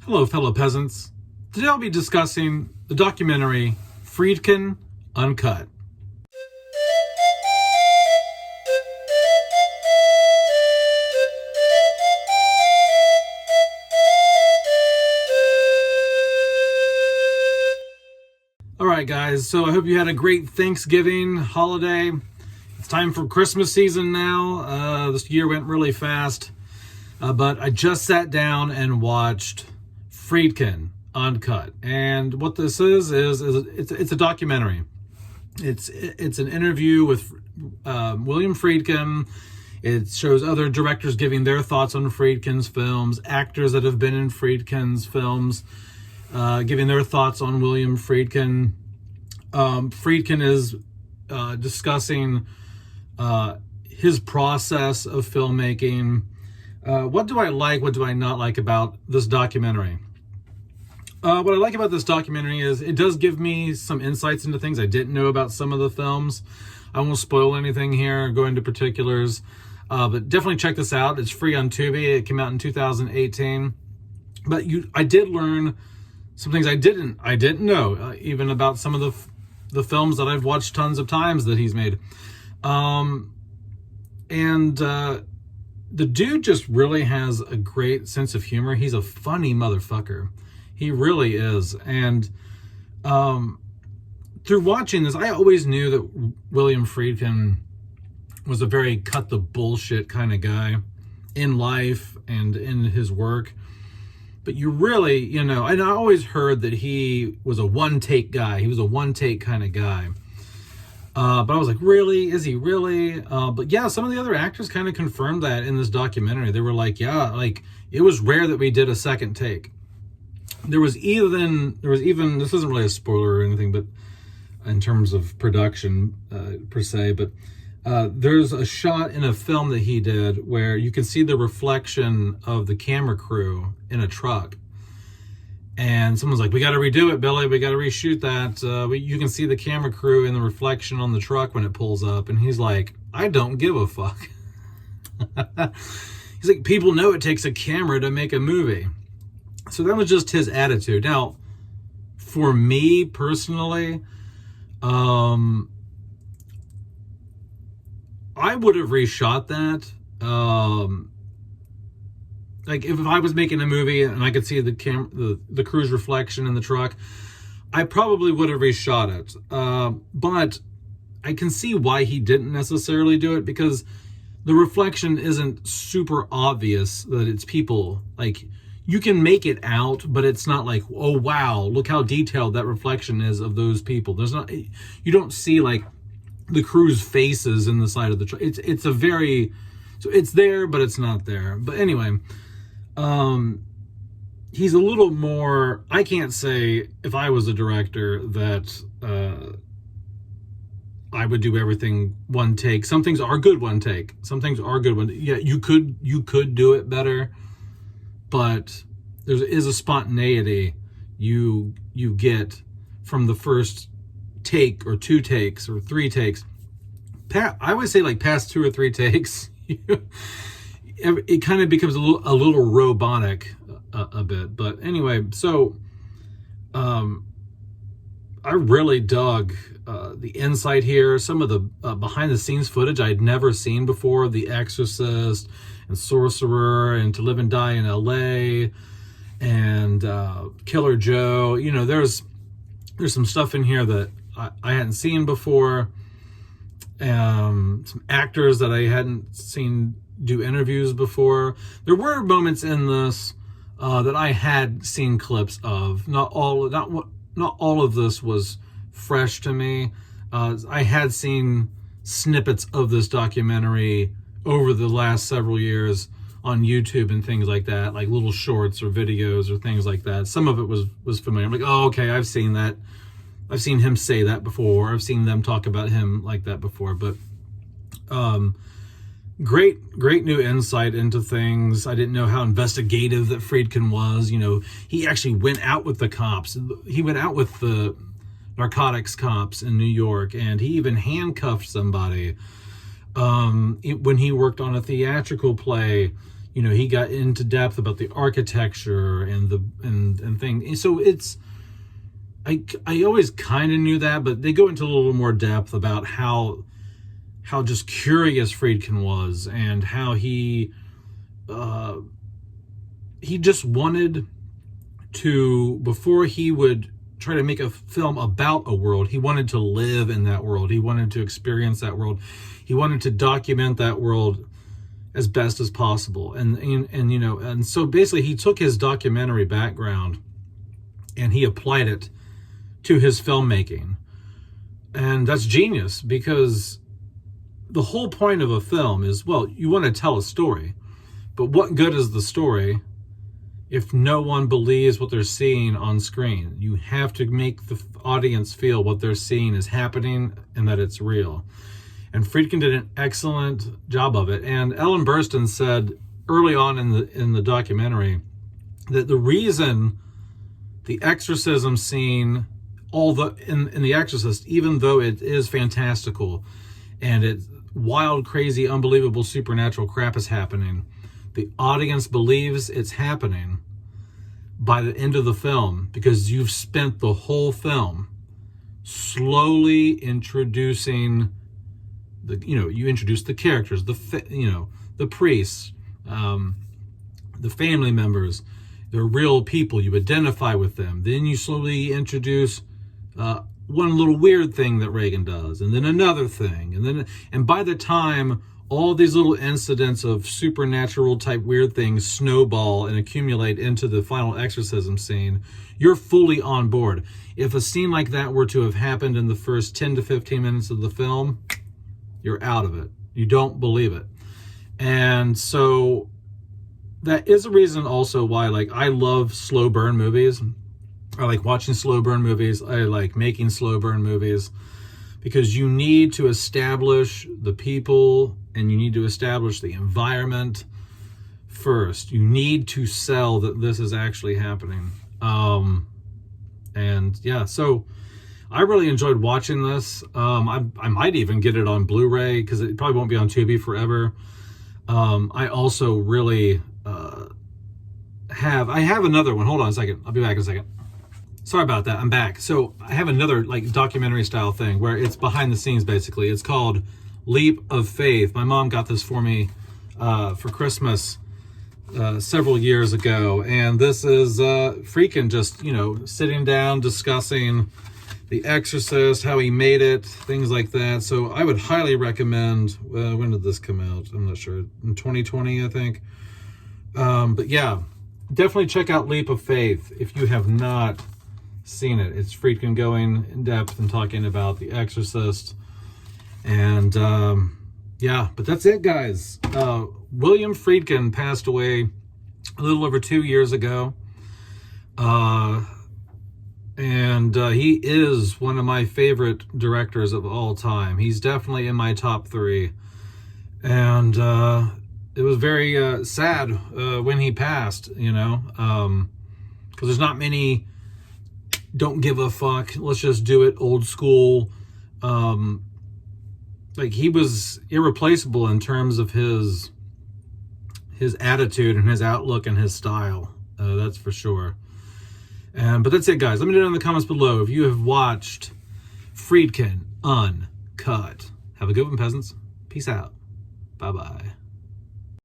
Hello, fellow peasants. Today I'll be discussing the documentary Friedkin Uncut. Alright guys, so I hope you had a great Thanksgiving holiday. It's time for Christmas season now. This year went really fast. But I just sat down and watched Friedkin Uncut, and what this is it's a documentary. It's an interview with William Friedkin. It shows other directors giving their thoughts on Friedkin's films, actors that have been in Friedkin's films, giving their thoughts on William Friedkin. Friedkin is discussing his process of filmmaking. What do I like? What do I not like about this documentary? What I like about this documentary is it does give me some insights into things I didn't know about some of the films. I won't spoil anything here, go into particulars, but definitely check this out. It's free on Tubi. It came out in 2018. But I did learn some things I didn't know, even about some of the films that I've watched tons of times that he's made. The dude just really has a great sense of humor. He's a funny motherfucker. He really is. And through watching this, I always knew that William Friedkin was a very cut the bullshit kind of guy in life and in his work. But you really, and I always heard that he was a one-take guy. He was a one-take kind of guy. But I was like, really? Is he really? But yeah, some of the other actors kind of confirmed that in this documentary. They were like, yeah, like it was rare that we did a second take. There was even, this isn't really a spoiler or anything, but in terms of production per se, but there's a shot in a film that he did where you can see the reflection of the camera crew in a truck. And someone's like, we got to redo it, Billy. We got to reshoot that. You can see the camera crew in the reflection on the truck when it pulls up. And he's like, I don't give a fuck. He's like, people know it takes a camera to make a movie. So that was just his attitude. Now, for me personally, I would have reshot that. Like if I was making a movie and I could see the crew's reflection in the truck, I probably would have reshot it. But I can see why he didn't necessarily do it, because the reflection isn't super obvious that it's people. Like you can make it out, but it's not like, oh wow, look how detailed that reflection is of those people. You don't see like the crew's faces in the side of the truck. So it's there, but it's not there. But anyway, he's a little more, I can't say if I was a director that I would do everything one take. Some things are good one take. Some things are good one. Yeah, you could do it better, but there is a spontaneity you get from the first take or two takes or three takes. I would say like past two or three takes, it kind of becomes a little robotic a bit. But anyway, so I really dug the insight here. Some of the behind the scenes footage I'd never seen before. The Exorcist and Sorcerer and To Live and Die in LA and Killer Joe. There's some stuff in here that I hadn't seen before. Some actors that I hadn't seen do interviews before. There were moments in this that I had seen clips of. Not all of this was fresh to me. I had seen snippets of this documentary over the last several years on YouTube and things like that, like little shorts or videos or things like that. Some of it was familiar. I'm like, oh, okay, I've seen that. I've seen him say that before. I've seen them talk about him like that before. But great new insight into things. I didn't know how investigative that Friedkin was. He actually went out with the cops. He went out with the narcotics cops in New York, and he even handcuffed somebody. When he worked on a theatrical play, he got into depth about the architecture and and things. And so it's, I always kind of knew that, but they go into a little more depth about how just curious Friedkin was, and how he just wanted to, before he would try to make a film about a world, he wanted to live in that world. He wanted to experience that world. He wanted to document that world as best as possible. And so basically he took his documentary background and he applied it to his filmmaking. And that's genius, because the whole point of a film is, well, you want to tell a story, but what good is the story if no one believes what they're seeing on screen? You have to make the audience feel what they're seeing is happening and that it's real. And Friedkin did an excellent job of it. And Ellen Burstyn said early on in the documentary that the reason the exorcism scene, in The Exorcist, even though it is fantastical and it's wild, crazy, unbelievable, supernatural crap is happening, the audience believes it's happening by the end of the film, because you've spent the whole film slowly introducing you introduce the characters, the priests, the family members. They're real people. You identify with them. Then you slowly introduce one little weird thing that Reagan does, and then another thing, and by the time all these little incidents of supernatural type weird things snowball and accumulate into the final exorcism scene, you're fully on board. If a scene like that were to have happened in the first 10 to 15 minutes of the film, you're out of it. You don't believe it. And so that is a reason also why, like, I love slow burn movies. I like watching slow burn movies. I like making slow burn movies, because you need to establish the people and you need to establish the environment first. You need to sell that this is actually happening. And yeah, so I really enjoyed watching this. I might even get it on Blu-ray, because it probably won't be on Tubi forever. I also really I have another one. Hold on a second. I'll be back in a second. Sorry about that. I'm back. So I have another like documentary style thing where it's behind the scenes, basically. It's called Leap of Faith. My mom got this for me for Christmas several years ago. And this is Friedkin just, sitting down, discussing The Exorcist, how he made it, things like that. So I would highly recommend, when did this come out? I'm not sure. In 2020, I think. But yeah, definitely check out Leap of Faith if you have not seen it. It's Friedkin going in depth and talking about The Exorcist. And yeah, but that's it, guys. William Friedkin passed away a little over 2 years ago. And he is one of my favorite directors of all time. He's definitely in my top 3. And it was very sad when he passed, because there's not many don't give a fuck, let's just do it old school. Like, he was irreplaceable in terms of his attitude and his outlook and his style. That's for sure. But that's it, guys. Let me know in the comments below if you have watched Friedkin Uncut. Have a good one, peasants. Peace out. Bye-bye.